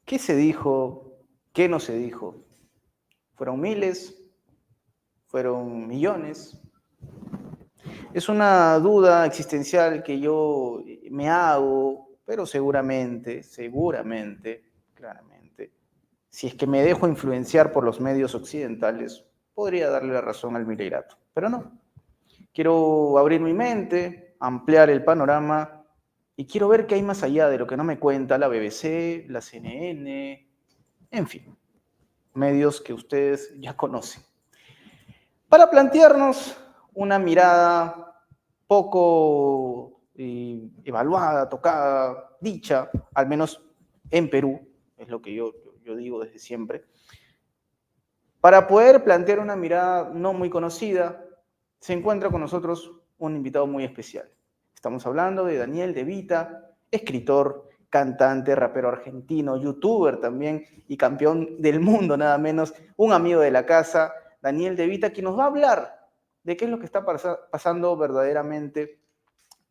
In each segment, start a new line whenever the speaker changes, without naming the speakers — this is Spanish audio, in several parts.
¿Qué se dijo? ¿Qué no se dijo? ¿Fueron miles? ¿Fueron millones? Es una duda existencial que yo me hago, pero seguramente, claramente, si es que me dejo influenciar por los medios occidentales, podría darle la razón al Mileirato. Pero no. Quiero abrir mi mente, ampliar el panorama y quiero ver qué hay más allá de lo que no me cuenta la BBC, la CNN, en fin, medios que ustedes ya conocen. Para plantearnos una mirada poco evaluada, tocada, dicha, al menos en Perú, es lo que yo digo desde siempre, para poder plantear una mirada no muy conocida, se encuentra con nosotros un invitado muy especial. Estamos hablando de Daniel De Vita, escritor, cantante, rapero argentino, youtuber también y campeón del mundo nada menos, un amigo de la casa, Daniel De Vita, quien nos va a hablar de qué es lo que está pasando verdaderamente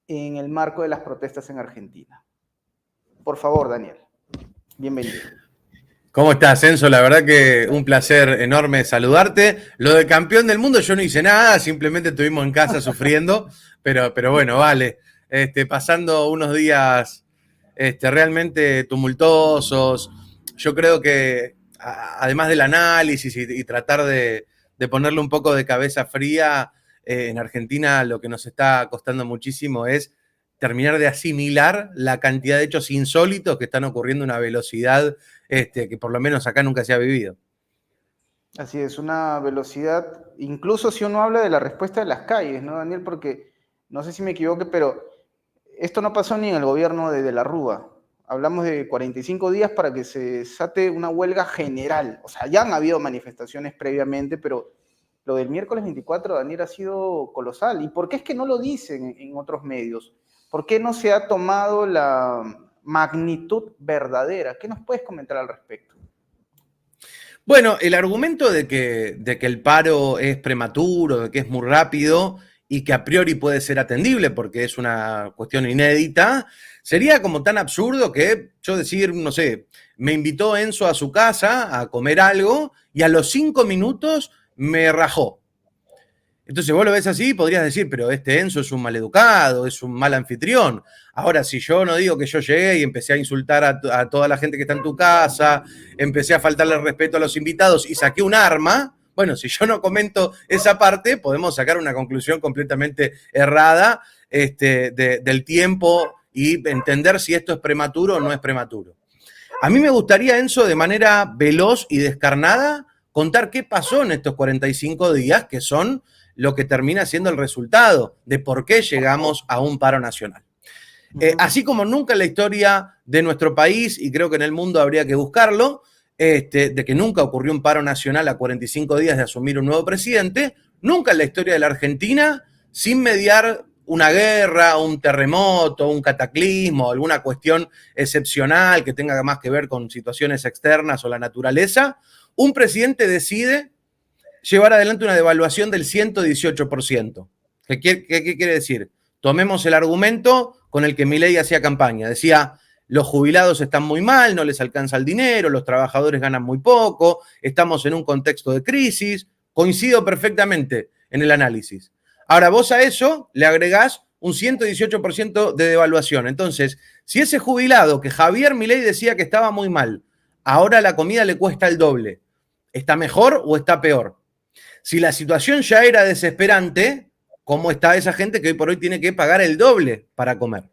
en el marco de las protestas en Argentina. Por favor, Daniel, bienvenido.
¿Cómo estás, Enzo? La verdad que un placer enorme saludarte. Lo de campeón del mundo yo no hice nada, simplemente estuvimos en casa sufriendo, pero bueno, vale. Pasando unos días realmente tumultuosos. Yo creo que además del análisis y tratar de ponerle un poco de cabeza fría, en Argentina lo que nos está costando muchísimo es terminar de asimilar la cantidad de hechos insólitos que están ocurriendo a una velocidad que por lo menos acá nunca se ha vivido.
Así es, una velocidad, incluso si uno habla de la respuesta de las calles, ¿no, Daniel? Porque no sé si me equivoque, pero esto no pasó ni en el gobierno de la Rúa. Hablamos de 45 días para que se desate una huelga general. O sea, ya han habido manifestaciones previamente, pero lo del miércoles 24, Daniel, ha sido colosal. ¿Y por qué es que no lo dicen en otros medios? ¿Por qué no se ha tomado la magnitud verdadera? ¿Qué nos puedes comentar al respecto?
Bueno, el argumento de que el paro es prematuro, de que es muy rápido y que a priori puede ser atendible porque es una cuestión inédita, sería como tan absurdo que yo decir, no sé, me invitó Enzo a su casa a comer algo y a los 5 minutos me rajó. Entonces vos lo ves así, podrías decir, pero este Enzo es un maleducado, es un mal anfitrión. Ahora, si yo no digo que yo llegué y empecé a insultar a toda la gente que está en tu casa, empecé a faltarle respeto a los invitados y saqué un arma, bueno, si yo no comento esa parte, podemos sacar una conclusión completamente errada del tiempo y entender si esto es prematuro o no es prematuro. A mí me gustaría, Enzo, de manera veloz y descarnada, contar qué pasó en estos 45 días, que son lo que termina siendo el resultado de por qué llegamos a un paro nacional. Así como nunca en la historia de nuestro país, y creo que en el mundo habría que buscarlo, de que nunca ocurrió un paro nacional a 45 días de asumir un nuevo presidente, nunca en la historia de la Argentina, sin mediar una guerra, un terremoto, un cataclismo, alguna cuestión excepcional que tenga más que ver con situaciones externas o la naturaleza, un presidente decide llevar adelante una devaluación del 118%. ¿Qué quiere decir? Tomemos el argumento con el que Milei hacía campaña. Decía, los jubilados están muy mal, no les alcanza el dinero, los trabajadores ganan muy poco, estamos en un contexto de crisis. Coincido perfectamente en el análisis. Ahora, vos a eso le agregás un 118% de devaluación. Entonces, si ese jubilado que Javier Milei decía que estaba muy mal, ahora la comida le cuesta el doble, ¿está mejor o está peor? Si la situación ya era desesperante, ¿cómo está esa gente que hoy por hoy tiene que pagar el doble para comer?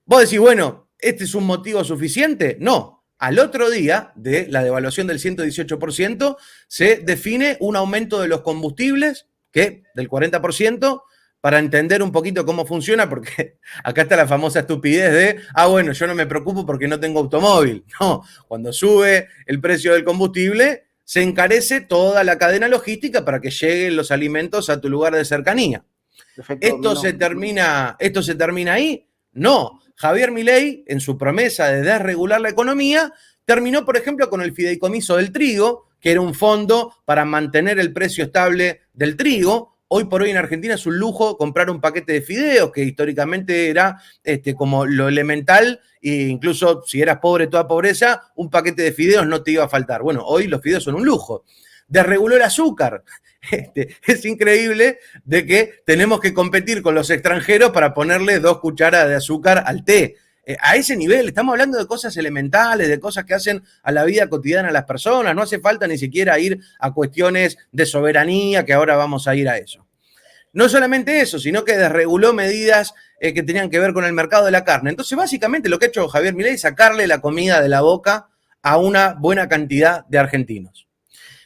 Vos decís, bueno, ¿este es un motivo suficiente? No. Al otro día de la devaluación del 118%, se define un aumento de los combustibles, que del 40%, para entender un poquito cómo funciona, porque acá está la famosa estupidez de, bueno, yo no me preocupo porque no tengo automóvil. No, cuando sube el precio del combustible, se encarece toda la cadena logística para que lleguen los alimentos a tu lugar de cercanía. ¿Esto se termina ahí? No. Javier Milei, en su promesa de desregular la economía, terminó, por ejemplo, con el fideicomiso del trigo, que era un fondo para mantener el precio estable del trigo, Hoy por hoy en Argentina es un lujo comprar un paquete de fideos, que históricamente era como lo elemental, e incluso si eras pobre, toda pobreza, un paquete de fideos no te iba a faltar. Bueno, hoy los fideos son un lujo. Desreguló el azúcar. Es increíble de que tenemos que competir con los extranjeros para ponerle 2 cucharadas de azúcar al té. A ese nivel, estamos hablando de cosas elementales, de cosas que hacen a la vida cotidiana a las personas. No hace falta ni siquiera ir a cuestiones de soberanía, que ahora vamos a ir a eso. No solamente eso, sino que desreguló medidas que tenían que ver con el mercado de la carne. Entonces, básicamente lo que ha hecho Javier Milei es sacarle la comida de la boca a una buena cantidad de argentinos.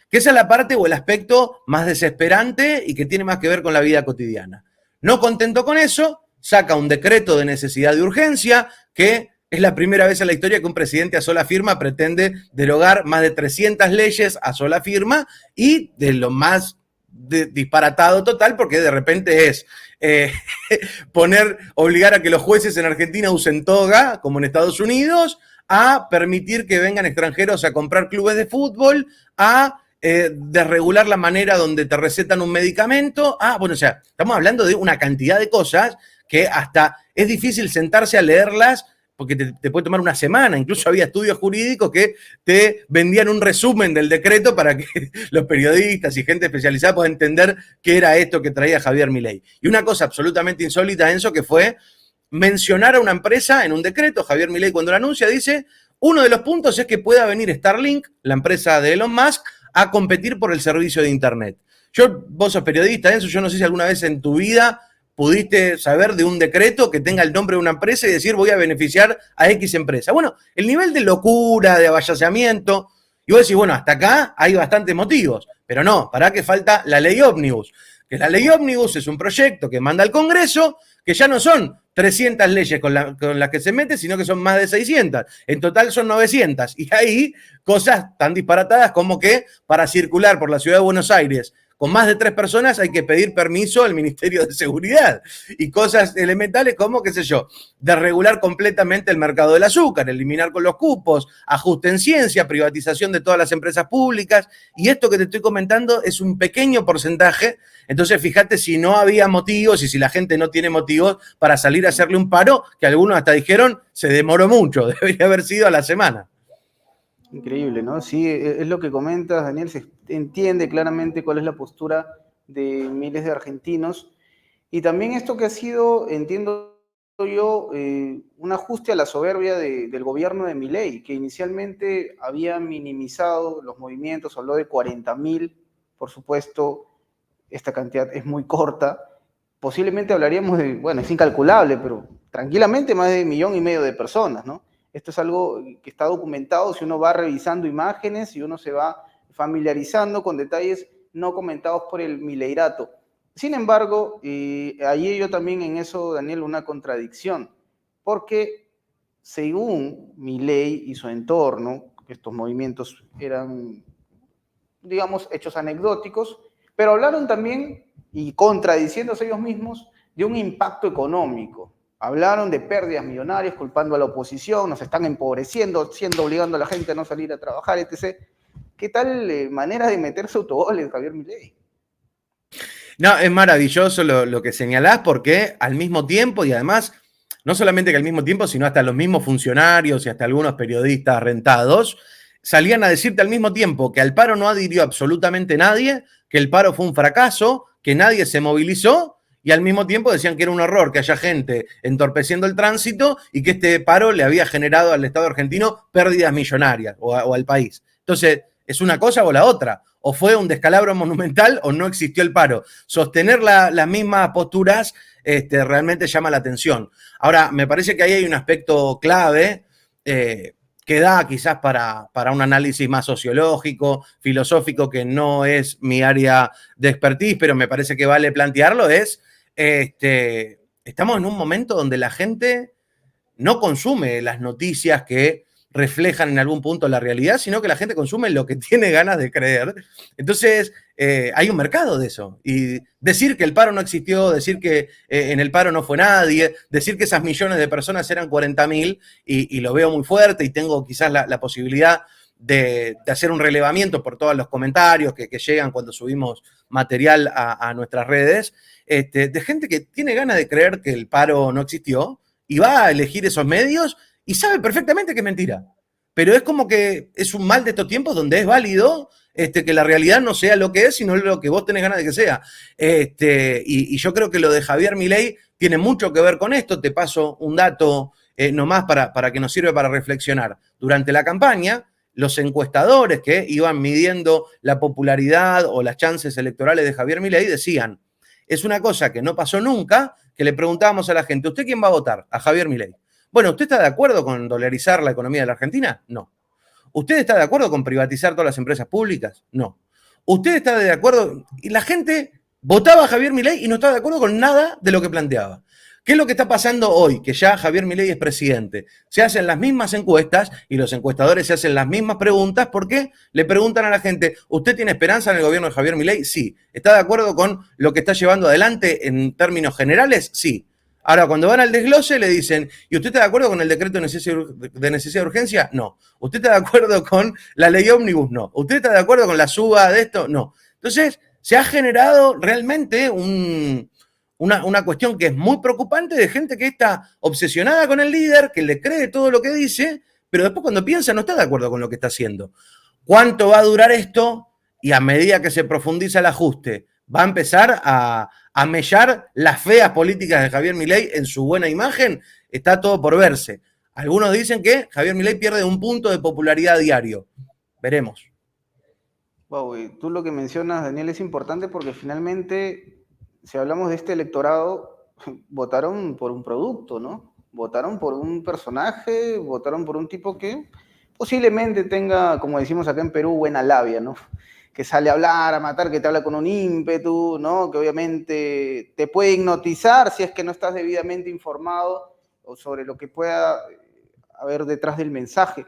Que esa es la parte o el aspecto más desesperante y que tiene más que ver con la vida cotidiana. No contento con eso, saca un decreto de necesidad de urgencia, que es la primera vez en la historia que un presidente a sola firma pretende derogar más de 300 leyes a sola firma, y de lo más disparatado total, porque de repente es obligar a que los jueces en Argentina usen toga, como en Estados Unidos, a permitir que vengan extranjeros a comprar clubes de fútbol, a desregular la manera donde te recetan un medicamento. Bueno, o sea, estamos hablando de una cantidad de cosas que hasta es difícil sentarse a leerlas, porque te puede tomar una semana. Incluso había estudios jurídicos que te vendían un resumen del decreto para que los periodistas y gente especializada puedan entender qué era esto que traía Javier Milei. Y una cosa absolutamente insólita, Enzo, que fue mencionar a una empresa en un decreto. Javier Milei, cuando lo anuncia, dice: uno de los puntos es que pueda venir Starlink, la empresa de Elon Musk, a competir por el servicio de Internet. Vos sos periodista, Enzo, yo no sé si alguna vez en tu vida pudiste saber de un decreto que tenga el nombre de una empresa y decir voy a beneficiar a X empresa. Bueno, el nivel de locura, de avallazamiento, y vos decís, bueno, hasta acá hay bastantes motivos, pero no, para que falta la ley ómnibus. Que la ley ómnibus es un proyecto que manda al Congreso, que ya no son 300 leyes con las que se mete, sino que son más de 600. En total son 900. Y ahí cosas tan disparatadas como que para circular por la ciudad de Buenos Aires con más de 3 personas hay que pedir permiso al Ministerio de Seguridad. Y cosas elementales como, qué sé yo, desregular completamente el mercado del azúcar, eliminar con los cupos, ajuste en ciencia, privatización de todas las empresas públicas. Y esto que te estoy comentando es un pequeño porcentaje. Entonces, fíjate si no había motivos y si la gente no tiene motivos para salir a hacerle un paro, que algunos hasta dijeron se demoró mucho, debería haber sido a la semana.
Increíble, ¿no? Sí, es lo que comentas, Daniel. Se entiende claramente cuál es la postura de miles de argentinos. Y también esto que ha sido, entiendo yo, un ajuste a la soberbia del gobierno de Milei, que inicialmente había minimizado los movimientos, habló de 40.000, por supuesto, esta cantidad es muy corta. Posiblemente hablaríamos de, bueno, es incalculable, pero tranquilamente más de 1,5 millones de personas, ¿no? Esto es algo que está documentado si uno va revisando imágenes y uno se va familiarizando con detalles no comentados por el mileirato. Sin embargo, allí yo también en eso, Daniel, una contradicción, porque según Milei y su entorno, estos movimientos eran, digamos, hechos anecdóticos, pero hablaron también, y contradiciéndose ellos mismos, de un impacto económico. Hablaron de pérdidas millonarias, culpando a la oposición, nos están empobreciendo, obligando a la gente a no salir a trabajar, etc. ¿Qué tal manera de meterse autogoles, Javier Milei?
No, es maravilloso lo que señalás, porque al mismo tiempo, y además, no solamente que al mismo tiempo, sino hasta los mismos funcionarios y hasta algunos periodistas rentados, salían a decirte al mismo tiempo que al paro no adhirió absolutamente nadie, que el paro fue un fracaso, que nadie se movilizó, y al mismo tiempo decían que era un horror que haya gente entorpeciendo el tránsito y que este paro le había generado al Estado argentino pérdidas millonarias o al país. Entonces, es una cosa o la otra. O fue un descalabro monumental o no existió el paro. Sostener las mismas posturas realmente llama la atención. Ahora, me parece que ahí hay un aspecto clave que da quizás para un análisis más sociológico, filosófico, que no es mi área de expertise, pero me parece que vale plantearlo, es estamos en un momento donde la gente no consume las noticias que reflejan en algún punto la realidad, sino que la gente consume lo que tiene ganas de creer. Entonces, hay un mercado de eso. Y decir que el paro no existió, decir que en el paro no fue nadie, decir que esas millones de personas eran 40.000, y lo veo muy fuerte y tengo quizás la posibilidad de hacer un relevamiento por todos los comentarios que llegan cuando subimos material a nuestras redes, de gente que tiene ganas de creer que el paro no existió y va a elegir esos medios y sabe perfectamente que es mentira. Pero es como que es un mal de estos tiempos donde es válido que la realidad no sea lo que es, sino lo que vos tenés ganas de que sea. Y yo creo que lo de Javier Milei tiene mucho que ver con esto. Te paso un dato nomás para que nos sirva para reflexionar. Durante la campaña, los encuestadores que iban midiendo la popularidad o las chances electorales de Javier Milei decían, es una cosa que no pasó nunca, que le preguntábamos a la gente, ¿usted quién va a votar? A Javier Milei. Bueno, ¿usted está de acuerdo con dolarizar la economía de la Argentina? No. ¿Usted está de acuerdo con privatizar todas las empresas públicas? No. ¿Usted está de acuerdo? Y la gente votaba a Javier Milei y no estaba de acuerdo con nada de lo que planteaba. ¿Qué es lo que está pasando hoy? Que ya Javier Milei es presidente. Se hacen las mismas encuestas y los encuestadores se hacen las mismas preguntas porque le preguntan a la gente, ¿usted tiene esperanza en el gobierno de Javier Milei? Sí. ¿Está de acuerdo con lo que está llevando adelante en términos generales? Sí. Ahora, cuando van al desglose, le dicen, ¿y usted está de acuerdo con el decreto de necesidad de urgencia? No. ¿Usted está de acuerdo con la ley ómnibus? No. ¿Usted está de acuerdo con la suba de esto? No. Entonces, se ha generado realmente una cuestión que es muy preocupante de gente que está obsesionada con el líder, que le cree todo lo que dice, pero después cuando piensa no está de acuerdo con lo que está haciendo. ¿Cuánto va a durar esto? Y a medida que se profundiza el ajuste, va a empezar a mellar las feas políticas de Javier Milei en su buena imagen, está todo por verse. Algunos dicen que Javier Milei pierde un punto de popularidad diario. Veremos.
Wow, y tú lo que mencionas, Daniel, es importante porque finalmente, si hablamos de este electorado, votaron por un producto, ¿no? Votaron por un personaje, votaron por un tipo que posiblemente tenga, como decimos acá en Perú, buena labia, ¿no? Que sale a hablar, a matar, que te habla con un ímpetu, ¿no? Que obviamente te puede hipnotizar si es que no estás debidamente informado o sobre lo que pueda haber detrás del mensaje.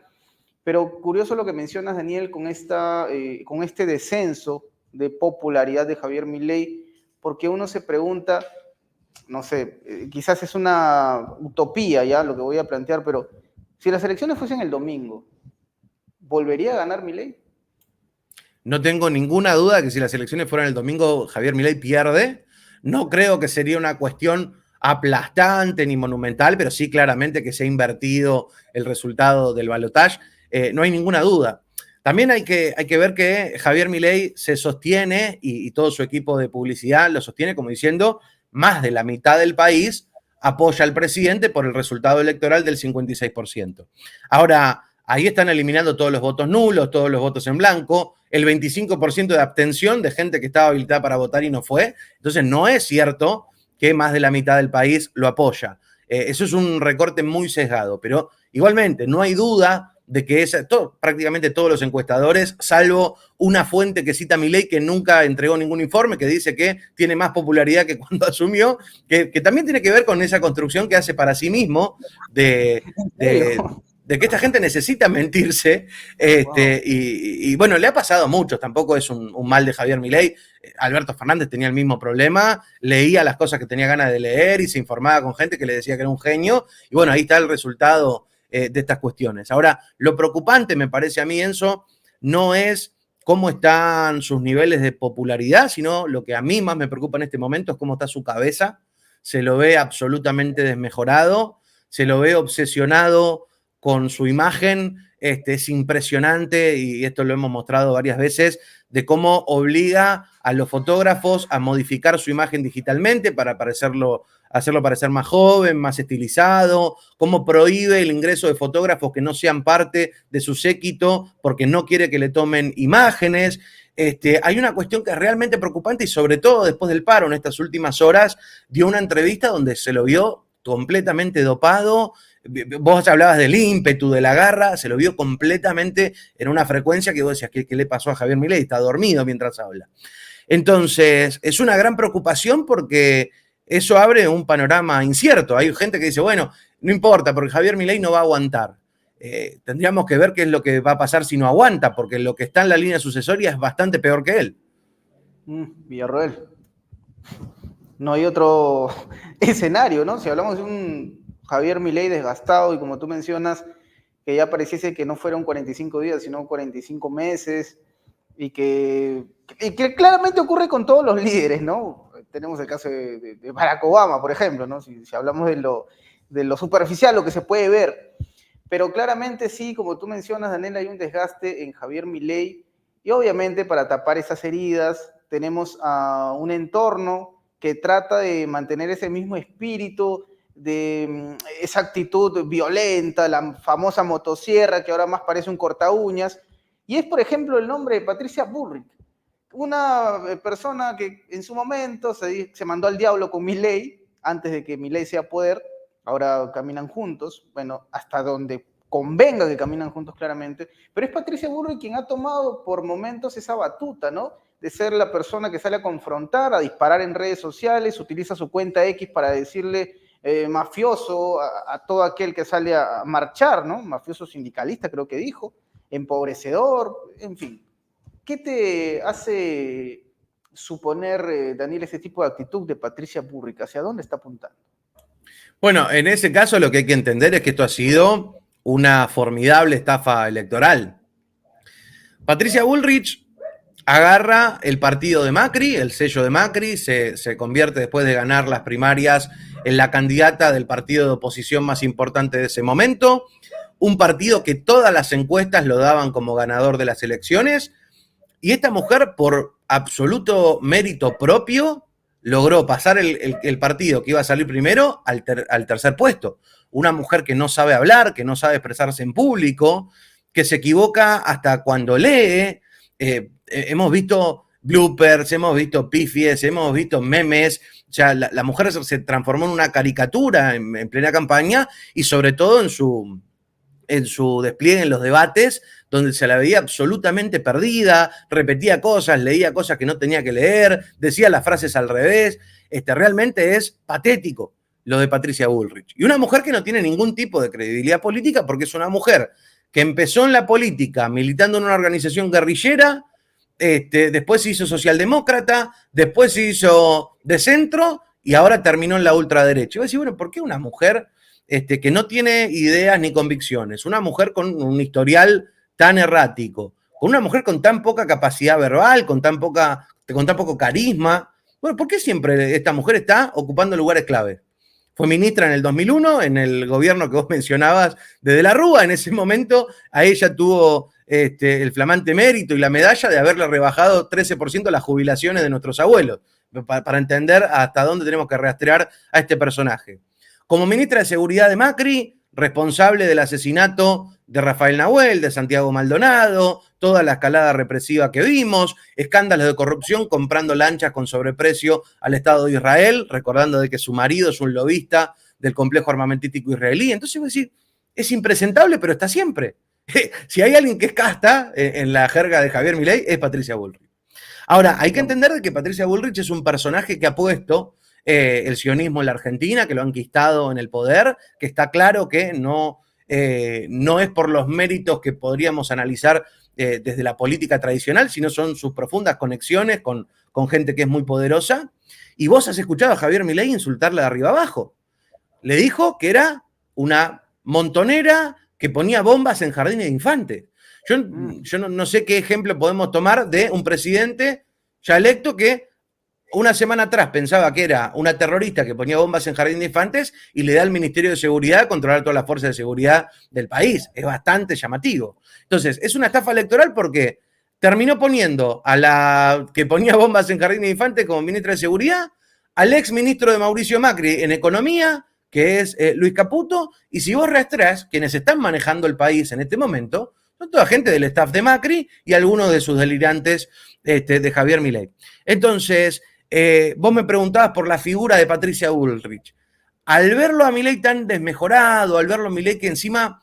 Pero curioso lo que mencionas, Daniel, con este descenso de popularidad de Javier Milei, porque uno se pregunta, no sé, quizás es una utopía ya lo que voy a plantear, pero si las elecciones fuesen el domingo, ¿volvería a ganar Milei?
No tengo ninguna duda que si las elecciones fueran el domingo, Javier Milei pierde. No creo que sería una cuestión aplastante ni monumental, pero sí claramente que se ha invertido el resultado del balotaje. No hay ninguna duda. También hay que ver que Javier Milei se sostiene y todo su equipo de publicidad lo sostiene como diciendo más de la mitad del país apoya al presidente por el resultado electoral del 56%. Ahora, ahí están eliminando todos los votos nulos, todos los votos en blanco, el 25% de abstención de gente que estaba habilitada para votar y no fue. Entonces, no es cierto que más de la mitad del país lo apoya. Eso es un recorte muy sesgado, pero igualmente no hay duda de que prácticamente todos los encuestadores, salvo una fuente que cita a Milei que nunca entregó ningún informe, que dice que tiene más popularidad que cuando asumió, que también tiene que ver con esa construcción que hace para sí mismo de que esta gente necesita mentirse,
Wow.
y bueno, le ha pasado a muchos, tampoco es un mal de Javier Milei. Alberto Fernández tenía el mismo problema, leía las cosas que tenía ganas de leer y se informaba con gente que le decía que era un genio, y bueno, ahí está el resultado de estas cuestiones. Ahora, lo preocupante me parece a mí, Enzo, no es cómo están sus niveles de popularidad, sino lo que a mí más me preocupa en este momento es cómo está su cabeza. Se lo ve absolutamente desmejorado, se lo ve obsesionado con su imagen. Es impresionante, y esto lo hemos mostrado varias veces, de cómo obliga a los fotógrafos a modificar su imagen digitalmente para hacerlo parecer más joven, más estilizado, cómo prohíbe el ingreso de fotógrafos que no sean parte de su séquito porque no quiere que le tomen imágenes. Hay una cuestión que es realmente preocupante y sobre todo después del paro, en estas últimas horas, dio una entrevista donde se lo vio completamente dopado. Vos hablabas del ímpetu, de la garra, se lo vio completamente en una frecuencia que vos decías, ¿qué le pasó a Javier Milei? Está dormido mientras habla. Entonces, es una gran preocupación porque eso abre un panorama incierto. Hay gente que dice, bueno, no importa, porque Javier Milei no va a aguantar. Tendríamos que ver qué es lo que va a pasar si no aguanta, porque lo que está en la línea sucesoria es bastante peor que él.
Villarroel. No hay otro escenario, ¿no? Si hablamos de un Javier Milei desgastado y como tú mencionas, que ya pareciese que no fueron 45 días, sino 45 meses, y que claramente ocurre con todos los líderes, ¿no? Tenemos el caso de Barack Obama, por ejemplo, ¿no? Si hablamos de lo superficial, lo que se puede ver. Pero claramente sí, como tú mencionas, Daniel, hay un desgaste en Javier Milei, y obviamente para tapar esas heridas tenemos a un entorno que trata de mantener ese mismo espíritu, de esa actitud violenta, la famosa motosierra que ahora más parece un corta uñas, y es, por ejemplo, el nombre de Patricia Bullrich, una persona que en su momento se mandó al diablo con Milei, antes de que Milei sea poder, ahora caminan juntos, bueno, hasta donde convenga que caminan juntos claramente, pero es Patricia Bullrich quien ha tomado por momentos esa batuta, ¿no? De ser la persona que sale a confrontar, a disparar en redes sociales, utiliza su cuenta X para decirle mafioso a todo aquel que sale a marchar, ¿no? Mafioso sindicalista, creo que dijo, empobrecedor, en fin. ¿Qué te hace suponer, Daniel, ese tipo de actitud de Patricia Bullrich? ¿Hacia dónde está apuntando?
Bueno, en ese caso lo que hay que entender es que esto ha sido una formidable estafa electoral. Patricia Bullrich agarra el partido de Macri, el sello de Macri, se convierte después de ganar las primarias en la candidata del partido de oposición más importante de ese momento, un partido que todas las encuestas lo daban como ganador de las elecciones, y esta mujer, por absoluto mérito propio, logró pasar el partido que iba a salir primero al tercer puesto. Una mujer que no sabe hablar, que no sabe expresarse en público, que se equivoca hasta cuando lee. Hemos visto bloopers, hemos visto pifies, hemos visto memes. O sea, la mujer se transformó en una caricatura en plena campaña, y sobre todo en su despliegue en los debates, donde se la veía absolutamente perdida, repetía cosas, leía cosas que no tenía que leer, decía las frases al revés. Realmente es patético lo de Patricia Bullrich. Y una mujer que no tiene ningún tipo de credibilidad política, porque es una mujer que empezó en la política militando en una organización guerrillera, después se hizo socialdemócrata, después se hizo de centro y ahora terminó en la ultraderecha. Y voy a decir, bueno, ¿por qué una mujer que no tiene ideas ni convicciones, una mujer con un historial tan errático, con una mujer con tan poca capacidad verbal, con tan poco carisma? Bueno, ¿por qué siempre esta mujer está ocupando lugares clave? Fue ministra en el 2001, en el gobierno que vos mencionabas de De la Rúa. En ese momento a ella tuvo el flamante mérito y la medalla de haberle rebajado 13% las jubilaciones de nuestros abuelos, para entender hasta dónde tenemos que rastrear a este personaje. Como ministra de Seguridad de Macri, responsable del asesinato de Rafael Nahuel, de Santiago Maldonado, toda la escalada represiva que vimos, escándalos de corrupción comprando lanchas con sobreprecio al Estado de Israel, recordando de que su marido es un lobista del complejo armamentístico israelí. Entonces voy a decir, es impresentable, pero está siempre. Si hay alguien que es casta en la jerga de Javier Milei, es Patricia Bullrich. Ahora, hay que entender de que Patricia Bullrich es un personaje que ha puesto el sionismo en la Argentina, que lo han enquistado en el poder, que está claro que no es por los méritos que podríamos analizar desde la política tradicional, sino son sus profundas conexiones con gente que es muy poderosa. Y vos has escuchado a Javier Milei insultarla de arriba abajo. Le dijo que era una montonera que ponía bombas en jardines de infantes. Yo no sé qué ejemplo podemos tomar de un presidente ya electo que una semana atrás pensaba que era una terrorista que ponía bombas en jardín de infantes y le da al Ministerio de Seguridad a controlar todas las fuerzas de seguridad del país. Es bastante llamativo. Entonces, es una estafa electoral porque terminó poniendo a la que ponía bombas en jardín de infantes como ministra de Seguridad, al ex ministro de Mauricio Macri en Economía, que es Luis Caputo, y si vos rastreás, quienes están manejando el país en este momento son toda gente del staff de Macri y algunos de sus delirantes de Javier Milei. Entonces, vos me preguntabas por la figura de Patricia Bullrich. Al verlo a Milei tan desmejorado, al verlo a Milei que encima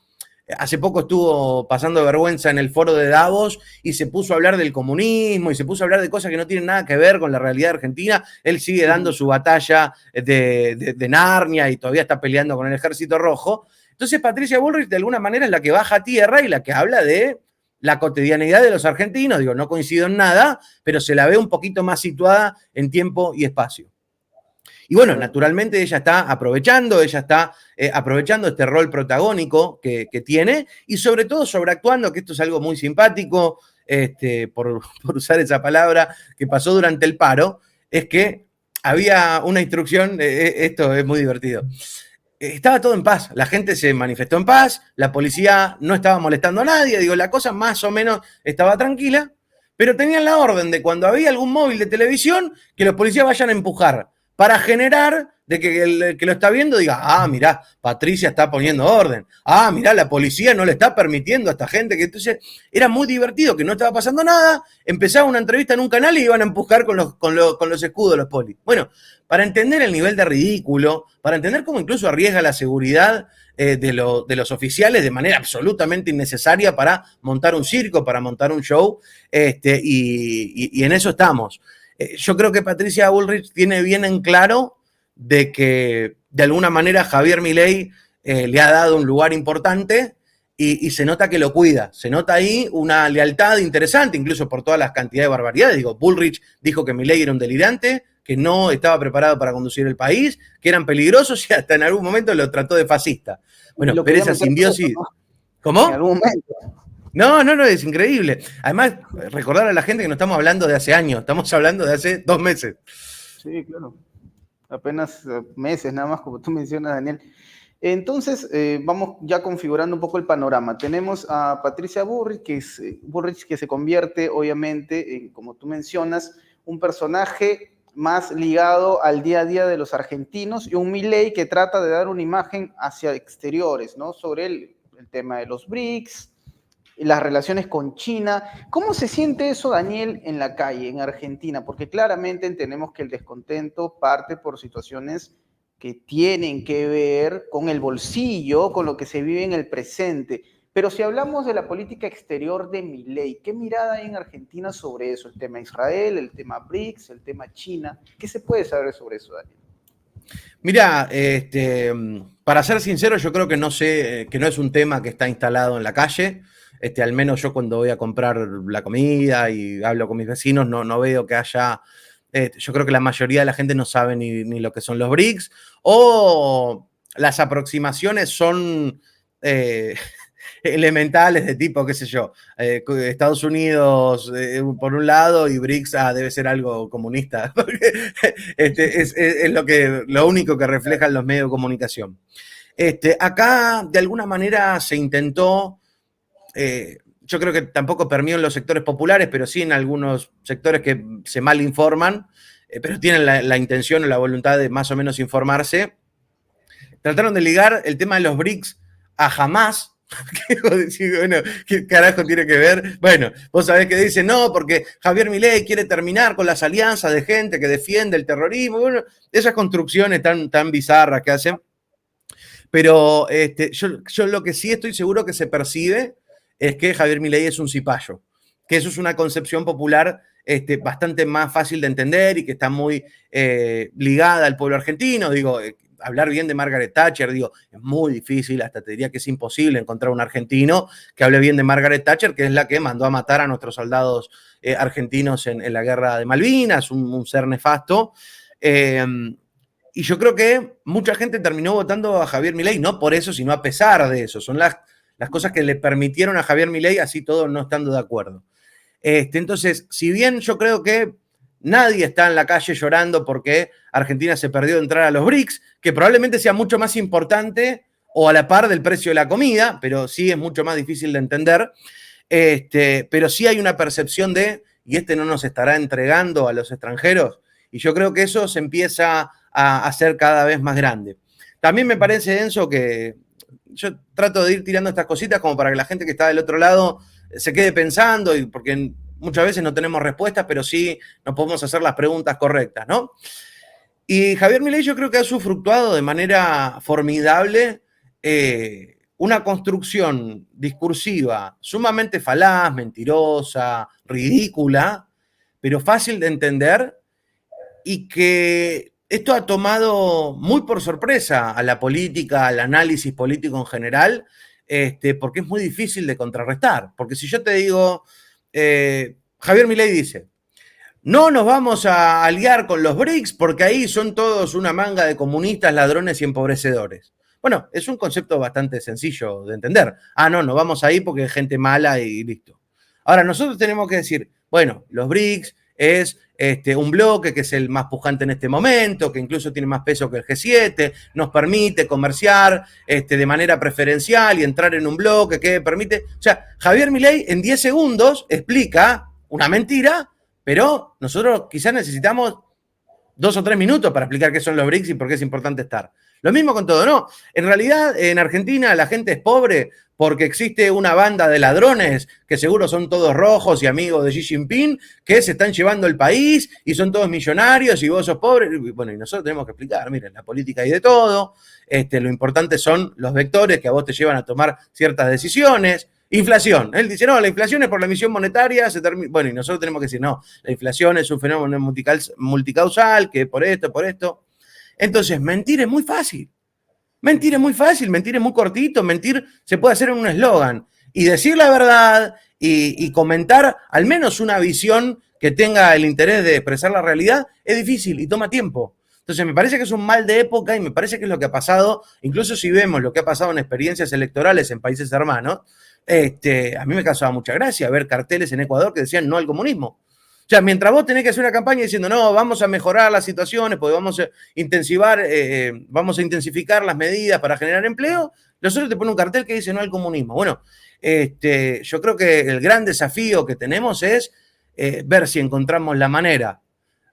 hace poco estuvo pasando vergüenza en el foro de Davos y se puso a hablar del comunismo y se puso a hablar de cosas que no tienen nada que ver con la realidad argentina. Él sigue dando su batalla de Narnia y todavía está peleando con el Ejército Rojo. Entonces Patricia Bullrich de alguna manera es la que baja a tierra y la que habla de la cotidianidad de los argentinos. Digo, no coincido en nada, pero se la ve un poquito más situada en tiempo y espacio. Y bueno, naturalmente ella está aprovechando este rol protagónico que tiene y sobre todo sobreactuando, que esto es algo muy simpático, por usar esa palabra, que pasó durante el paro, es que había una instrucción, esto es muy divertido. Estaba todo en paz, la gente se manifestó en paz, la policía no estaba molestando a nadie, digo, la cosa más o menos estaba tranquila, pero tenían la orden de cuando había algún móvil de televisión, que los policías vayan a empujar, para generar de que el que lo está viendo diga, ah, mirá, Patricia está poniendo orden, ah, mirá, la policía no le está permitiendo a esta gente, que entonces era muy divertido, que no estaba pasando nada, empezaba una entrevista en un canal y iban a empujar con los escudos los polis. Bueno, para entender el nivel de ridículo, para entender cómo incluso arriesga la seguridad de los oficiales de manera absolutamente innecesaria para montar un circo, para montar un show, y en eso estamos. Yo creo que Patricia Bullrich tiene bien en claro de que de alguna manera Javier Milei le ha dado un lugar importante y se nota que lo cuida. Se nota ahí una lealtad interesante, incluso por todas las cantidades de barbaridades. Digo, Bullrich dijo que Milei era un delirante, que no estaba preparado para conducir el país, que eran peligrosos y hasta en algún momento lo trató de fascista. Bueno, pero esa simbiosis...
¿no?
¿Cómo?
En algún momento.
No, es increíble. Además, recordar a la gente que no estamos hablando de hace años, estamos hablando de hace 2 meses.
Sí, claro. Apenas meses nada más, como tú mencionas, Daniel. Entonces, vamos ya configurando un poco el panorama. Tenemos a Patricia Bullrich, Bullrich, que se convierte, obviamente, en, como tú mencionas, un personaje más ligado al día a día de los argentinos y un Milei que trata de dar una imagen hacia exteriores, ¿no? Sobre el tema de los BRICS, y las relaciones con China. ¿Cómo se siente eso, Daniel, en la calle, en Argentina? Porque claramente entendemos que el descontento parte por situaciones que tienen que ver con el bolsillo, con lo que se vive en el presente. Pero si hablamos de la política exterior de Milei, ¿qué mirada hay en Argentina sobre eso? El tema Israel, el tema BRICS, el tema China. ¿Qué se puede saber sobre eso, Daniel?
Mira, para ser sincero, yo creo que no sé, que no es un tema que está instalado en la calle. Al menos yo cuando voy a comprar la comida y hablo con mis vecinos, no veo que haya. Yo creo que la mayoría de la gente no sabe ni lo que son los BRICS, o las aproximaciones son elementales de tipo, qué sé yo, Estados Unidos por un lado y BRICS debe ser algo comunista. Es lo único que reflejan los medios de comunicación. Acá, de alguna manera, se intentó, yo creo que tampoco permeó en los sectores populares, pero sí en algunos sectores que se mal informan, pero tienen la intención o la voluntad de más o menos informarse. Trataron de ligar el tema de los BRICS a Hamas. Bueno, ¿qué carajo tiene que ver? Bueno, vos sabés que dicen, no, porque Javier Milei quiere terminar con las alianzas de gente que defiende el terrorismo. Bueno, esas construcciones tan bizarras que hacen. Pero yo lo que sí estoy seguro que se percibe es que Javier Milei es un cipayo, que eso es una concepción popular bastante más fácil de entender y que está muy ligada al pueblo argentino. Digo, hablar bien de Margaret Thatcher, digo, es muy difícil, hasta te diría que es imposible encontrar un argentino que hable bien de Margaret Thatcher, que es la que mandó a matar a nuestros soldados argentinos en la guerra de Malvinas, un ser nefasto. Y yo creo que mucha gente terminó votando a Javier Milei, no por eso, sino a pesar de eso. Son las cosas que le permitieron a Javier Milei, así todos no estando de acuerdo. Entonces, si bien yo creo que nadie está en la calle llorando porque Argentina se perdió de entrar a los BRICS, que probablemente sea mucho más importante o a la par del precio de la comida, pero sí es mucho más difícil de entender. Pero sí hay una percepción de, y no nos estará entregando a los extranjeros, y yo creo que eso se empieza a hacer cada vez más grande. También me parece, Enzo, que yo trato de ir tirando estas cositas como para que la gente que está del otro lado se quede pensando, y porque muchas veces no tenemos respuestas, pero sí nos podemos hacer las preguntas correctas, ¿no? Y Javier Milei yo creo que ha usufructuado de manera formidable una construcción discursiva sumamente falaz, mentirosa, ridícula, pero fácil de entender, y que esto ha tomado muy por sorpresa a la política, al análisis político en general, porque es muy difícil de contrarrestar. Porque si yo te digo, Javier Milei dice, No nos vamos a aliar con los BRICS porque ahí son todos una manga de comunistas, ladrones y empobrecedores. Bueno, es un concepto bastante sencillo de entender. No, no vamos ahí porque hay gente mala y listo. Ahora, nosotros tenemos que decir, bueno, los BRICS es un bloque que es el más pujante en este momento, que incluso tiene más peso que el G7, nos permite comerciar de manera preferencial y entrar en un bloque que permite... O sea, Javier Milei en 10 segundos explica una mentira, pero nosotros quizás necesitamos 2 o 3 minutos para explicar qué son los BRICS y por qué es importante estar. Lo mismo con todo, ¿no? En realidad, en Argentina la gente es pobre porque existe una banda de ladrones que seguro son todos rojos y amigos de Xi Jinping que se están llevando el país y son todos millonarios y vos sos pobre. Bueno, y nosotros tenemos que explicar, miren, la política hay de todo, lo importante son los vectores que a vos te llevan a tomar ciertas decisiones. Inflación. Él dice, no, la inflación es por la emisión monetaria. Bueno, y nosotros tenemos que decir, no, la inflación es un fenómeno multicausal, que por esto, por esto. Entonces, mentir es muy fácil. Mentir es muy fácil, mentir es muy cortito, mentir se puede hacer en un eslogan. Y decir la verdad y comentar al menos una visión que tenga el interés de expresar la realidad es difícil y toma tiempo. Entonces, me parece que es un mal de época y me parece que es lo que ha pasado, incluso si vemos lo que ha pasado en experiencias electorales en países hermanos, a mí me causaba mucha gracia ver carteles en Ecuador que decían no al comunismo. O sea, mientras vos tenés que hacer una campaña diciendo no, vamos a mejorar las situaciones porque vamos a intensificar las medidas para generar empleo, nosotros te ponen un cartel que dice no al comunismo. Bueno, yo creo que el gran desafío que tenemos es ver si encontramos la manera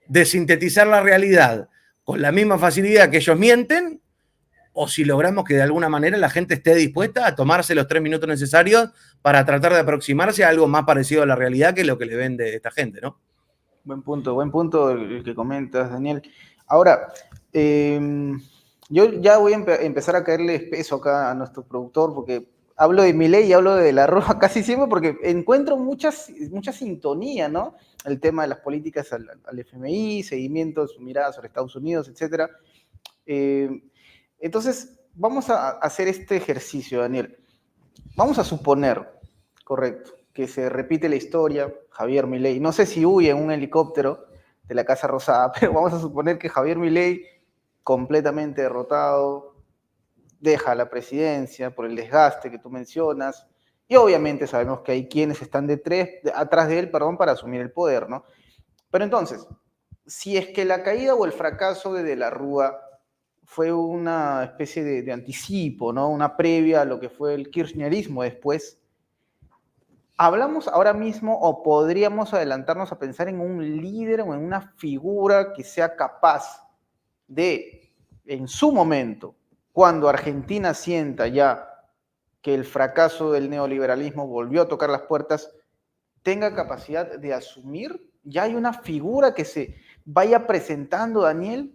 de sintetizar la realidad con la misma facilidad que ellos mienten, o si logramos que de alguna manera la gente esté dispuesta a tomarse los 3 minutos necesarios para tratar de aproximarse a algo más parecido a la realidad que lo que le vende esta gente, ¿no?
Buen punto el que comentas, Daniel. Ahora, yo ya voy a empezar a caerle peso acá a nuestro productor, porque hablo de Milei y hablo de la Roja casi siempre, porque encuentro mucha sintonía, ¿no? El tema de las políticas al FMI, seguimiento de su mirada sobre Estados Unidos, etc. Entonces, vamos a hacer este ejercicio, Daniel. Vamos a suponer, correcto, que se repite la historia, Javier Milei, no sé si huye en un helicóptero de la Casa Rosada, pero vamos a suponer que Javier Milei, completamente derrotado, deja la presidencia por el desgaste que tú mencionas, y obviamente sabemos que hay quienes están atrás de él, para asumir el poder, ¿no? Pero entonces, si es que la caída o el fracaso de la Rúa fue una especie de anticipo, ¿no? Una previa a lo que fue el kirchnerismo después, ¿hablamos ahora mismo o podríamos adelantarnos a pensar en un líder o en una figura que sea capaz de, en su momento, cuando Argentina sienta ya que el fracaso del neoliberalismo volvió a tocar las puertas, tenga capacidad de asumir? ¿Ya hay una figura que se vaya presentando, Daniel?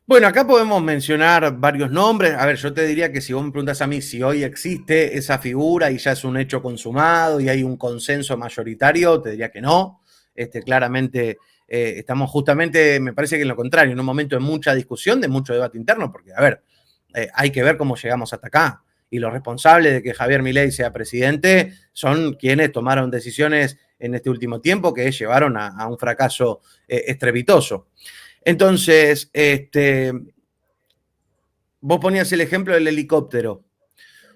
Bueno, acá podemos mencionar varios nombres. A ver, yo te diría que si vos me preguntas a mí si hoy existe esa figura y ya es un hecho consumado y hay un consenso mayoritario, te diría que no. Claramente estamos justamente, me parece que en lo contrario, en un momento de mucha discusión, de mucho debate interno, porque, a ver, hay que ver cómo llegamos hasta acá. Y los responsables de que Javier Milei sea presidente son quienes tomaron decisiones en este último tiempo que llevaron a un fracaso estrepitoso. Entonces, vos ponías el ejemplo del helicóptero.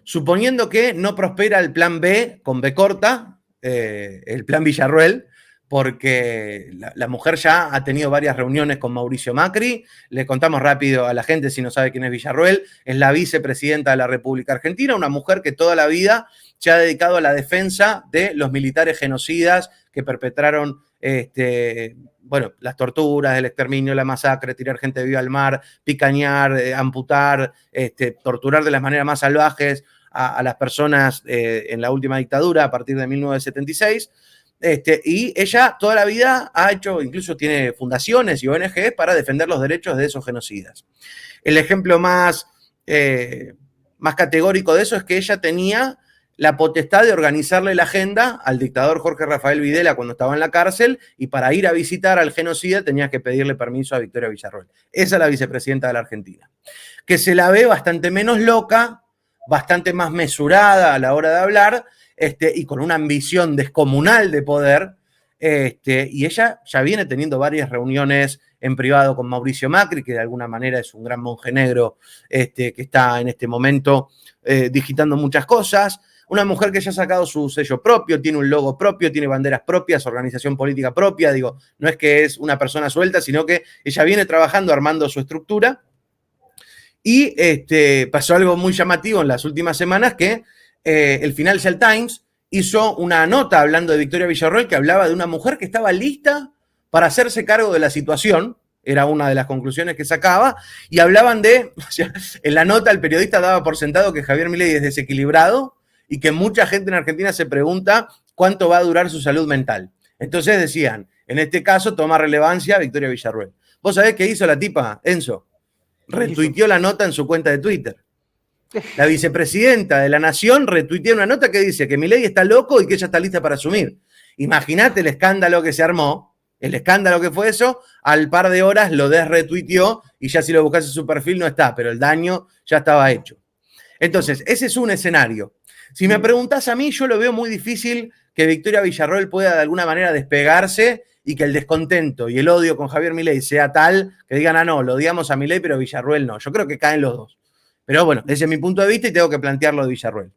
Suponiendo que no prospera el plan B con B corta, el plan Villarroel, porque la mujer ya ha tenido varias reuniones con Mauricio Macri. Le contamos rápido a la gente si no sabe quién es Villarroel. Es la vicepresidenta de la República Argentina, una mujer que toda la vida se ha dedicado a la defensa de los militares genocidas que perpetraron bueno, las torturas, el exterminio, la masacre, tirar gente viva al mar, picañar, amputar, torturar de las maneras más salvajes a las personas en la última dictadura a partir de 1976. Y ella toda la vida ha hecho, incluso tiene fundaciones y ONGs para defender los derechos de esos genocidas. El ejemplo más categórico de eso es que ella tenía la potestad de organizarle la agenda al dictador Jorge Rafael Videla cuando estaba en la cárcel, y para ir a visitar al genocida tenías que pedirle permiso a Victoria Villarroel. Esa es la vicepresidenta de la Argentina. Que se la ve bastante menos loca, bastante más mesurada a la hora de hablar, y con una ambición descomunal de poder, Y ella ya viene teniendo varias reuniones en privado con Mauricio Macri, que de alguna manera es un gran monje negro que está en este momento digitando muchas cosas. Una mujer que ya ha sacado su sello propio, tiene un logo propio, tiene banderas propias, organización política propia. Digo, no es que es una persona suelta, sino que ella viene trabajando, armando su estructura. Y pasó algo muy llamativo en las últimas semanas, que el Financial Times hizo una nota hablando de Victoria Villarroel, que hablaba de una mujer que estaba lista para hacerse cargo de la situación. Era una de las conclusiones que sacaba, y hablaban de, o sea, en la nota el periodista daba por sentado que Javier Milei es desequilibrado y que mucha gente en Argentina se pregunta cuánto va a durar su salud mental. Entonces decían, en este caso toma relevancia Victoria Villarroel. ¿Vos sabés qué hizo la tipa, Enzo? Retuiteó la nota en su cuenta de Twitter. La vicepresidenta de la Nación retuiteó una nota que dice que Milei está loco y que ella está lista para asumir. Imagínate el escándalo que se armó, el escándalo que fue eso, al par de horas lo desretuiteó y ya si lo buscas en su perfil no está, pero el daño ya estaba hecho. Entonces, ese es un escenario. Si me preguntás a mí, yo lo veo muy difícil que Victoria Villarroel pueda de alguna manera despegarse y que el descontento y el odio con Javier Milei sea tal que digan, ah, no, lo odiamos a Milei, pero Villarroel no. Yo creo que caen los dos. Pero bueno, ese es mi punto de vista y tengo que plantearlo de Villarroel.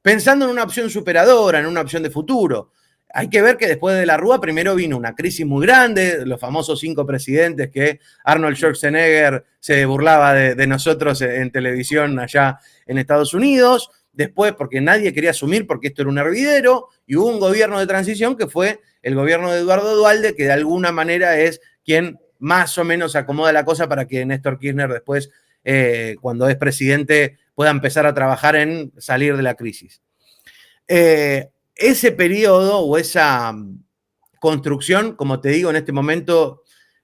Pensando en una opción superadora, en una opción de futuro, hay que ver que después de la Rúa primero vino una crisis muy grande, los famosos 5 presidentes que Arnold Schwarzenegger se burlaba de nosotros en televisión allá en Estados Unidos. Después, porque nadie quería asumir porque esto era un hervidero, y hubo un gobierno de transición que fue el gobierno de Eduardo Duhalde, que de alguna manera es quien más o menos acomoda la cosa para que Néstor Kirchner después, cuando es presidente, pueda empezar a trabajar en salir de la crisis. Ese periodo o esa construcción, como te digo, en este momento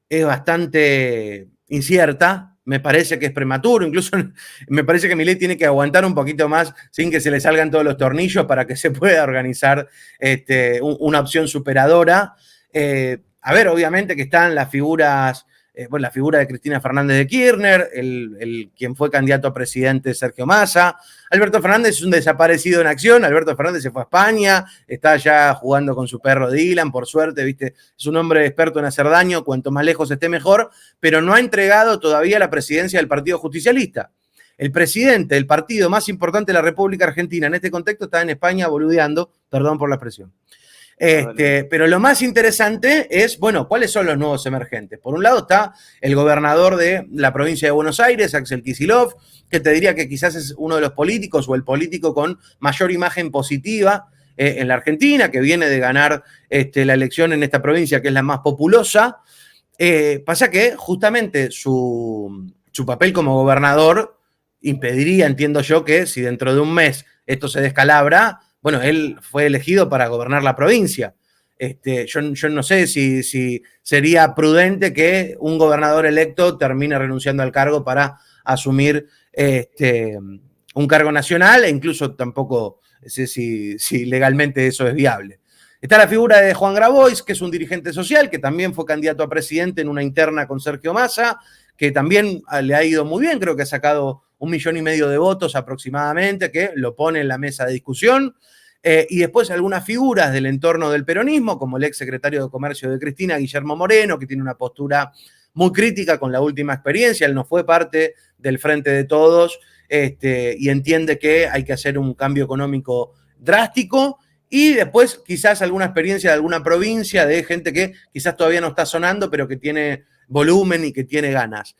es bastante incierta. Me parece que es prematuro, incluso me parece que Milei tiene que aguantar un poquito más sin que se le salgan todos los tornillos para que se pueda organizar una opción superadora. A ver, obviamente que están las figuras, la figura de Cristina Fernández de Kirchner, quien fue candidato a presidente Sergio Massa. Alberto Fernández es un desaparecido en acción. Alberto Fernández se fue a España, está ya jugando con su perro Dylan, por suerte, ¿viste? Es un hombre experto en hacer daño, cuanto más lejos esté mejor, pero no ha entregado todavía la presidencia del Partido Justicialista. El presidente del partido más importante de la República Argentina en este contexto está en España boludeando, perdón por la expresión. Pero lo más interesante es, bueno, ¿cuáles son los nuevos emergentes? Por un lado está el gobernador de la provincia de Buenos Aires, Axel Kicillof, que te diría que quizás es uno de los políticos o el político con mayor imagen positiva en la Argentina, que viene de ganar la elección en esta provincia, que es la más populosa. Pasa que justamente su papel como gobernador impediría, entiendo yo, que si dentro de un mes esto se descalabra, bueno, él fue elegido para gobernar la provincia. Yo no sé si sería prudente que un gobernador electo termine renunciando al cargo para asumir un cargo nacional, e incluso tampoco sé si legalmente eso es viable. Está la figura de Juan Grabois, que es un dirigente social, que también fue candidato a presidente en una interna con Sergio Massa, que también le ha ido muy bien, creo que ha sacado 1,5 millones de votos aproximadamente, que lo pone en la mesa de discusión. Y después algunas figuras del entorno del peronismo, como el ex secretario de Comercio de Cristina, Guillermo Moreno, que tiene una postura muy crítica con la última experiencia. Él no fue parte del Frente de Todos y entiende que hay que hacer un cambio económico drástico. Y después quizás alguna experiencia de alguna provincia, de gente que quizás todavía no está sonando, pero que tiene volumen y que tiene ganas.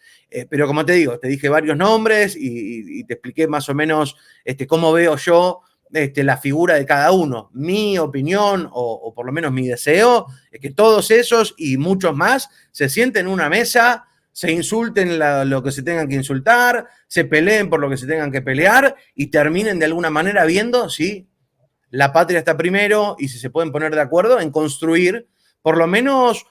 Pero como te digo, te dije varios nombres y te expliqué más o menos cómo veo yo la figura de cada uno. Mi opinión, o por lo menos mi deseo, es que todos esos y muchos más se sienten en una mesa, se insulten lo que se tengan que insultar, se peleen por lo que se tengan que pelear y terminen de alguna manera viendo si la patria está primero y si se pueden poner de acuerdo en construir por lo menos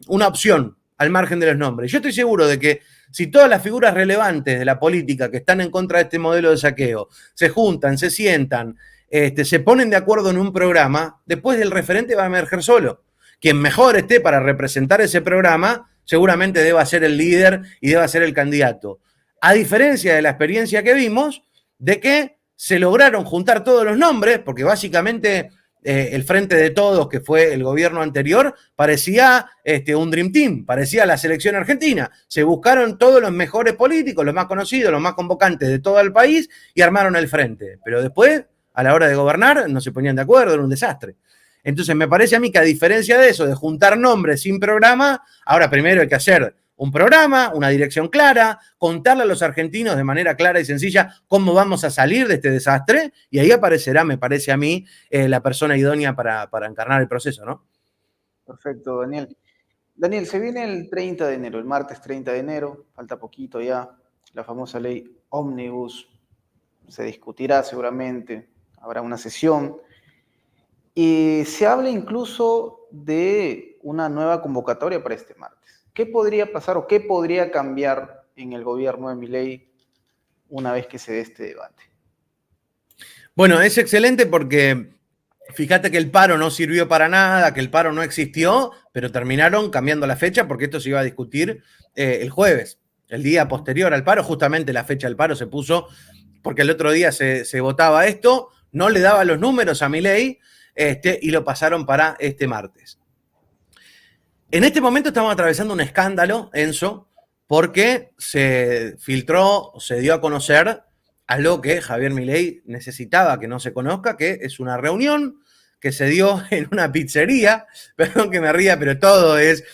una opción al margen de los nombres. Yo estoy seguro de que si todas las figuras relevantes de la política que están en contra de este modelo de saqueo se juntan, se sientan, se ponen de acuerdo en un programa, después el referente va a emerger solo. Quien mejor esté para representar ese programa seguramente deba ser el líder y deba ser el candidato. A diferencia de la experiencia que vimos, de que se lograron juntar todos los nombres, porque básicamente el Frente de Todos, que fue el gobierno anterior, parecía un Dream Team, parecía la selección argentina. Se buscaron todos los mejores políticos, los más conocidos, los más convocantes de todo el país y armaron el frente. Pero después, a la hora de gobernar, no se ponían de acuerdo, era un desastre. Entonces me parece a mí que a diferencia de eso, de juntar nombres sin programa, ahora primero hay que hacer un programa, una dirección clara, contarle a los argentinos de manera clara y sencilla cómo vamos a salir de este desastre, y ahí aparecerá, me parece a mí, la persona idónea para encarnar el proceso, ¿no?
Perfecto, Daniel. Daniel, se viene el 30 de enero, el martes 30 de enero, falta poquito ya, la famosa ley Ómnibus, se discutirá seguramente, habrá una sesión, y se habla incluso de una nueva convocatoria para este martes. ¿Qué podría pasar o qué podría cambiar en el gobierno de Milei una vez que se dé este debate?
Bueno, es excelente porque fíjate que el paro no sirvió para nada, que el paro no existió, pero terminaron cambiando la fecha porque esto se iba a discutir el jueves, el día posterior al paro. Justamente la fecha del paro se puso porque el otro día se votaba esto, no le daba los números a Milei y lo pasaron para este martes. En este momento estamos atravesando un escándalo, Enzo, porque se filtró, se dio a conocer algo que Javier Milei necesitaba que no se conozca, que es una reunión que se dio en una pizzería. Perdón que me ría, pero todo es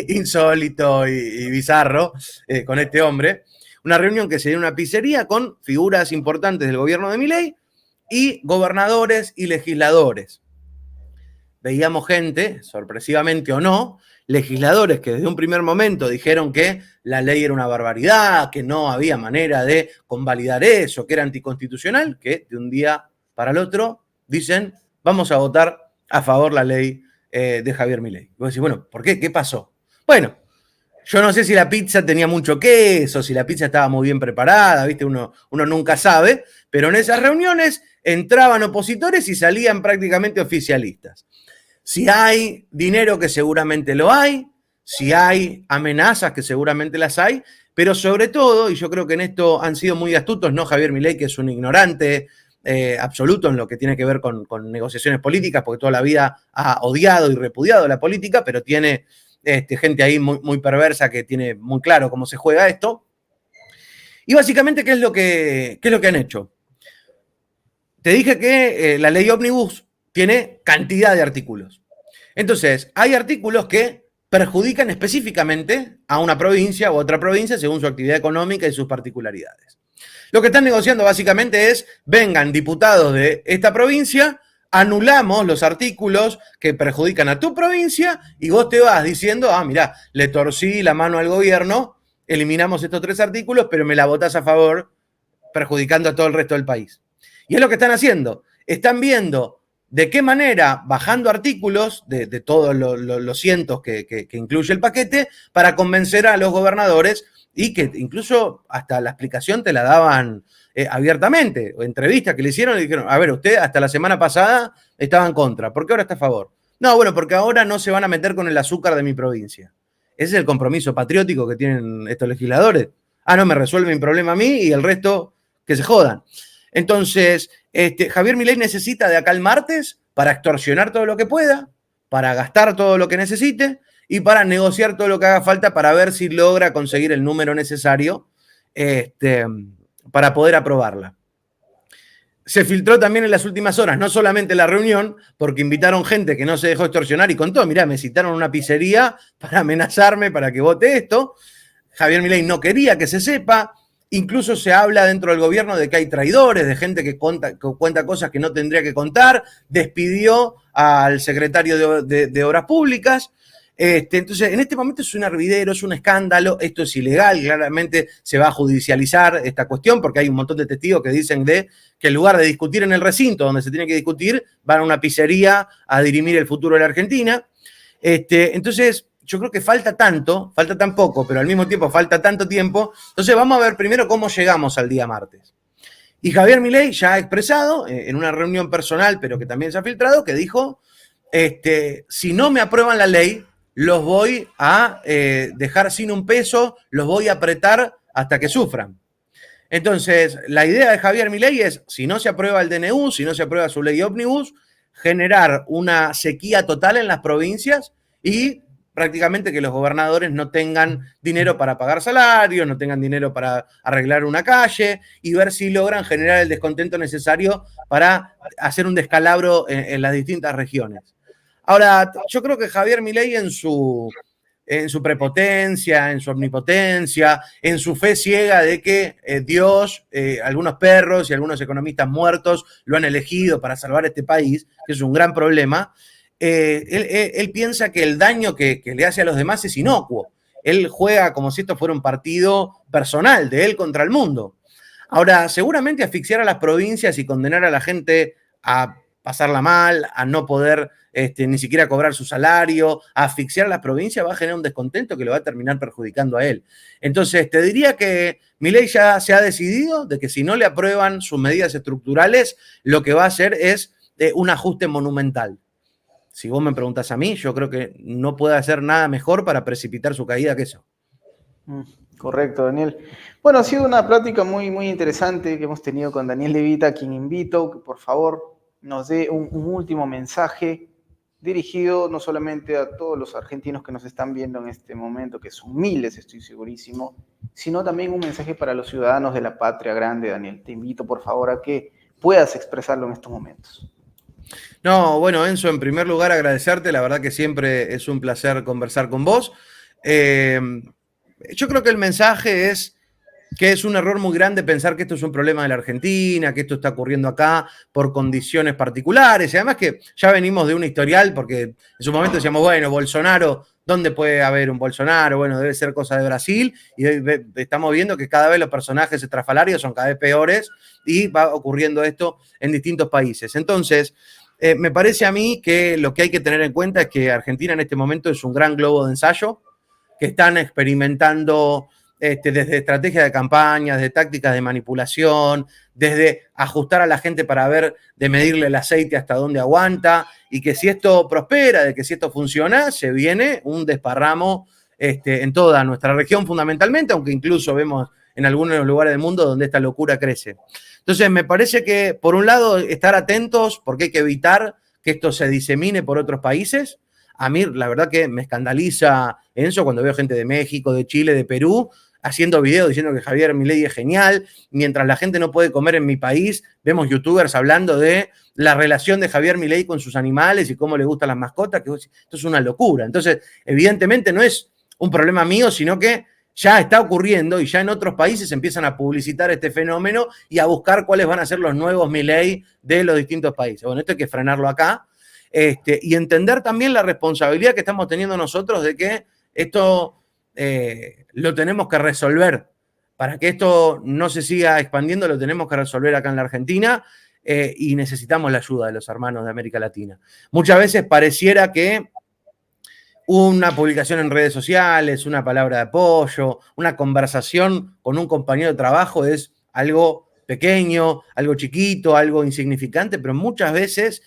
insólito y bizarro con este hombre. Una reunión que se dio en una pizzería con figuras importantes del gobierno de Milei y gobernadores y legisladores. Veíamos gente, sorpresivamente o no, legisladores que desde un primer momento dijeron que la ley era una barbaridad, que no había manera de convalidar eso, que era anticonstitucional, que de un día para el otro dicen, vamos a votar a favor la ley de Javier Milei. Y vos decís, bueno, ¿por qué? ¿Qué pasó? Bueno, yo no sé si la pizza tenía mucho queso, si la pizza estaba muy bien preparada, ¿viste? Uno nunca sabe, pero en esas reuniones entraban opositores y salían prácticamente oficialistas. Si hay dinero, que seguramente lo hay, si hay amenazas, que seguramente las hay, pero sobre todo, y yo creo que en esto han sido muy astutos, no Javier Milei, que es un ignorante absoluto en lo que tiene que ver con negociaciones políticas, porque toda la vida ha odiado y repudiado la política, pero tiene gente ahí muy, muy perversa que tiene muy claro cómo se juega esto. Y básicamente, ¿qué es lo que han hecho? Te dije que la ley Ómnibus tiene cantidad de artículos. Entonces, hay artículos que perjudican específicamente a una provincia u otra provincia según su actividad económica y sus particularidades. Lo que están negociando básicamente es, vengan diputados de esta provincia, anulamos los artículos que perjudican a tu provincia y vos te vas diciendo, mirá, le torcí la mano al gobierno, eliminamos estos 3 artículos, pero me la votás a favor, perjudicando a todo el resto del país. Y es lo que están haciendo. Están viendo de qué manera, bajando artículos de todos los cientos que incluye el paquete, para convencer a los gobernadores, y que incluso hasta la explicación te la daban abiertamente, o entrevistas que le hicieron y dijeron, a ver, usted hasta la semana pasada estaba en contra, ¿por qué ahora está a favor? No, bueno, porque ahora no se van a meter con el azúcar de mi provincia. Ese es el compromiso patriótico que tienen estos legisladores. No, me resuelve mi problema a mí y el resto que se jodan. Entonces, Javier Milei necesita de acá al martes para extorsionar todo lo que pueda, para gastar todo lo que necesite y para negociar todo lo que haga falta para ver si logra conseguir el número necesario para poder aprobarla. Se filtró también en las últimas horas, no solamente la reunión, porque invitaron gente que no se dejó extorsionar y contó, mirá, me citaron a una pizzería para amenazarme para que vote esto. Javier Milei no quería que se sepa. Incluso se habla dentro del gobierno de que hay traidores, de gente que cuenta cosas que no tendría que contar. Despidió al secretario de Obras Públicas. Entonces, en este momento es un hervidero, es un escándalo, esto es ilegal, claramente se va a judicializar esta cuestión porque hay un montón de testigos que dicen que en lugar de discutir en el recinto donde se tiene que discutir, van a una pizzería a dirimir el futuro de la Argentina. Entonces, yo creo que falta tan poco, pero al mismo tiempo falta tanto tiempo. Entonces vamos a ver primero cómo llegamos al día martes. Y Javier Milei ya ha expresado en una reunión personal, pero que también se ha filtrado, que dijo, si no me aprueban la ley, los voy a dejar sin un peso, los voy a apretar hasta que sufran. Entonces, la idea de Javier Milei es, si no se aprueba el DNU, si no se aprueba su ley Ómnibus, generar una sequía total en las provincias y prácticamente que los gobernadores no tengan dinero para pagar salarios, no tengan dinero para arreglar una calle y ver si logran generar el descontento necesario para hacer un descalabro en las distintas regiones. Ahora, yo creo que Javier Milei en su prepotencia, en su omnipotencia, en su fe ciega de que Dios, algunos perros y algunos economistas muertos lo han elegido para salvar este país, que es un gran problema. Él piensa que el daño que le hace a los demás es inocuo. Él juega como si esto fuera un partido personal de él contra el mundo. Ahora, seguramente asfixiar a las provincias y condenar a la gente a pasarla mal, a no poder ni siquiera cobrar su salario, a asfixiar a las provincias va a generar un descontento que lo va a terminar perjudicando a él. Entonces, te diría que Milei ya se ha decidido de que si no le aprueban sus medidas estructurales, lo que va a hacer es un ajuste monumental. Si vos me preguntas a mí, yo creo que no puede hacer nada mejor para precipitar su caída que eso.
Correcto, Daniel. Bueno, ha sido una plática muy, muy interesante que hemos tenido con Daniel Levita, a quien invito que por favor nos dé un último mensaje dirigido no solamente a todos los argentinos que nos están viendo en este momento, que son miles, estoy segurísimo, sino también un mensaje para los ciudadanos de la patria grande, Daniel. Te invito por favor a que puedas expresarlo en estos momentos.
No, bueno, Enzo, en primer lugar agradecerte, la verdad que siempre es un placer conversar con vos. Yo creo que el mensaje es que es un error muy grande pensar que esto es un problema de la Argentina, que esto está ocurriendo acá por condiciones particulares, y además que ya venimos de un historial, porque en su momento decíamos, bueno, Bolsonaro, ¿dónde puede haber un Bolsonaro? Bueno, debe ser cosa de Brasil, y hoy estamos viendo que cada vez los personajes estrafalarios son cada vez peores, y va ocurriendo esto en distintos países. Entonces, me parece a mí que lo que hay que tener en cuenta es que Argentina en este momento es un gran globo de ensayo, que están experimentando desde estrategias de campaña, de tácticas de manipulación, desde ajustar a la gente para ver, de medirle el aceite hasta dónde aguanta, y que si esto prospera, de que si esto funciona, se viene un desparramo en toda nuestra región fundamentalmente, aunque incluso vemos en algunos lugares del mundo donde esta locura crece. Entonces, me parece que, por un lado, estar atentos, porque hay que evitar que esto se disemine por otros países. A mí, la verdad que me escandaliza, Enzo, cuando veo gente de México, de Chile, de Perú, haciendo videos diciendo que Javier Milei es genial, mientras la gente no puede comer en mi país, vemos youtubers hablando de la relación de Javier Milei con sus animales y cómo le gustan las mascotas, que esto es una locura. Entonces, evidentemente no es un problema mío, sino que ya está ocurriendo y ya en otros países empiezan a publicitar este fenómeno y a buscar cuáles van a ser los nuevos Milei de los distintos países. Bueno, esto hay que frenarlo acá. Y entender también la responsabilidad que estamos teniendo nosotros de que esto lo tenemos que resolver. Para que esto no se siga expandiendo, lo tenemos que resolver acá en la Argentina y necesitamos la ayuda de los hermanos de América Latina. Muchas veces pareciera que una publicación en redes sociales, una palabra de apoyo, una conversación con un compañero de trabajo es algo pequeño, algo chiquito, algo insignificante, pero muchas veces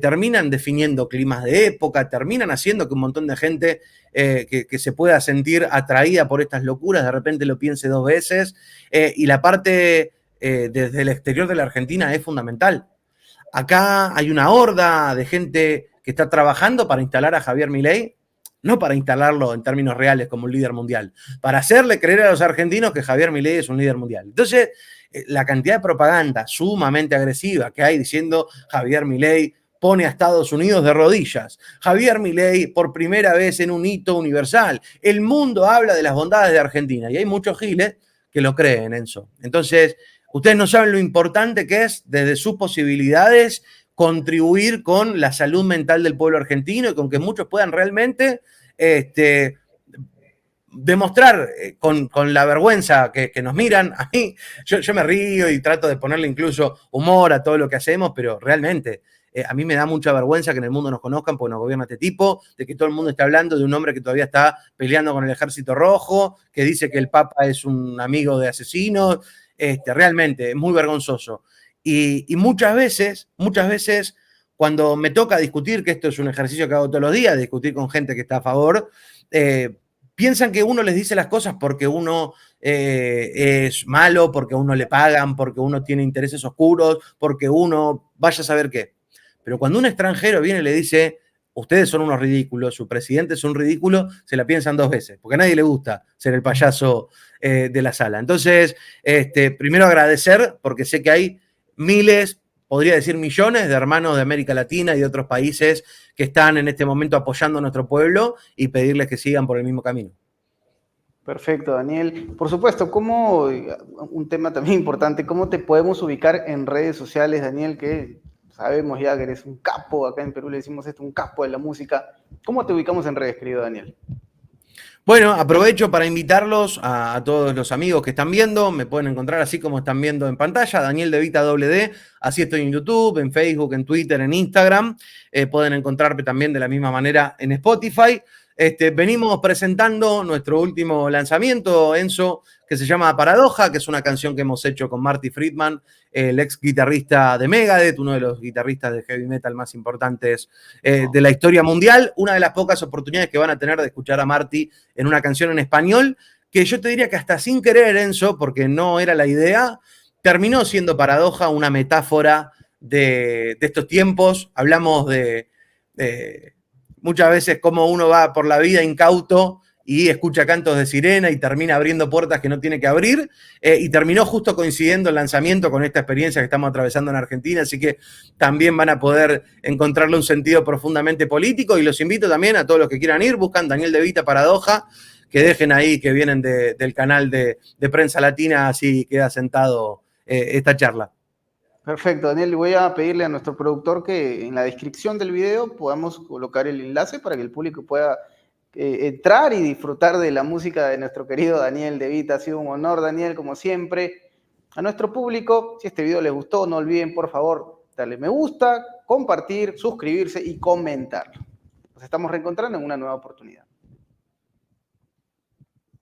terminan definiendo climas de época, terminan haciendo que un montón de gente que se pueda sentir atraída por estas locuras, de repente lo piense dos veces, y la parte desde el exterior de la Argentina es fundamental. Acá hay una horda de gente que está trabajando para instalar a Javier Milei, no para instalarlo en términos reales como un líder mundial, para hacerle creer a los argentinos que Javier Milei es un líder mundial. Entonces, la cantidad de propaganda sumamente agresiva que hay diciendo Javier Milei pone a Estados Unidos de rodillas, Javier Milei por primera vez en un hito universal, el mundo habla de las bondades de Argentina, y hay muchos giles que lo creen, Enzo. Entonces, ustedes no saben lo importante que es, desde sus posibilidades, contribuir con la salud mental del pueblo argentino y con que muchos puedan realmente demostrar con la vergüenza que nos miran. A mí, yo me río y trato de ponerle incluso humor a todo lo que hacemos, pero realmente a mí me da mucha vergüenza que en el mundo nos conozcan porque nos gobierna este tipo, de que todo el mundo esté hablando de un hombre que todavía está peleando con el Ejército Rojo, que dice que el Papa es un amigo de asesinos. Realmente es muy vergonzoso. Y muchas veces, cuando me toca discutir, que esto es un ejercicio que hago todos los días, discutir con gente que está a favor, piensan que uno les dice las cosas porque uno es malo, porque a uno le pagan, porque uno tiene intereses oscuros, porque uno vaya a saber qué. Pero cuando un extranjero viene y le dice, ustedes son unos ridículos, su presidente es un ridículo, se la piensan 2 veces, porque a nadie le gusta ser el payaso de la sala. Entonces, primero agradecer, porque sé que hay miles, podría decir millones de hermanos de América Latina y de otros países que están en este momento apoyando a nuestro pueblo y pedirles que sigan por el mismo camino.
Perfecto, Daniel. Por supuesto, ¿cómo, un tema también importante, cómo te podemos ubicar en redes sociales, Daniel, que sabemos ya que eres un capo, acá en Perú le decimos esto, un capo de la música? ¿Cómo te ubicamos en redes, querido Daniel?
Bueno, aprovecho para invitarlos a todos los amigos que están viendo. Me pueden encontrar así como están viendo en pantalla, Daniel De Vita WD. Así estoy en YouTube, en Facebook, en Twitter, en Instagram. Pueden encontrarme también de la misma manera en Spotify. Venimos presentando nuestro último lanzamiento, Enzo, que se llama Paradoja, que es una canción que hemos hecho con Marty Friedman, el ex guitarrista de Megadeth, uno de los guitarristas de heavy metal más importantes de la historia mundial. Una de las pocas oportunidades que van a tener de escuchar a Marty en una canción en español, que yo te diría que hasta sin querer, Enzo, porque no era la idea, terminó siendo Paradoja una metáfora de estos tiempos. Hablamos de muchas veces cómo uno va por la vida incauto y escucha cantos de sirena y termina abriendo puertas que no tiene que abrir, y terminó justo coincidiendo el lanzamiento con esta experiencia que estamos atravesando en Argentina, así que también van a poder encontrarle un sentido profundamente político, y los invito también a todos los que quieran ir, buscan Daniel De Vita Paradoja, que dejen ahí, que vienen del canal de Prensa Latina, así queda sentado esta charla.
Perfecto, Daniel. Voy a pedirle a nuestro productor que en la descripción del video podamos colocar el enlace para que el público pueda entrar y disfrutar de la música de nuestro querido Daniel De Vita. Ha sido un honor, Daniel, como siempre. A nuestro público, si este video les gustó, no olviden, por favor, darle me gusta, compartir, suscribirse y comentar. Nos estamos reencontrando en una nueva oportunidad.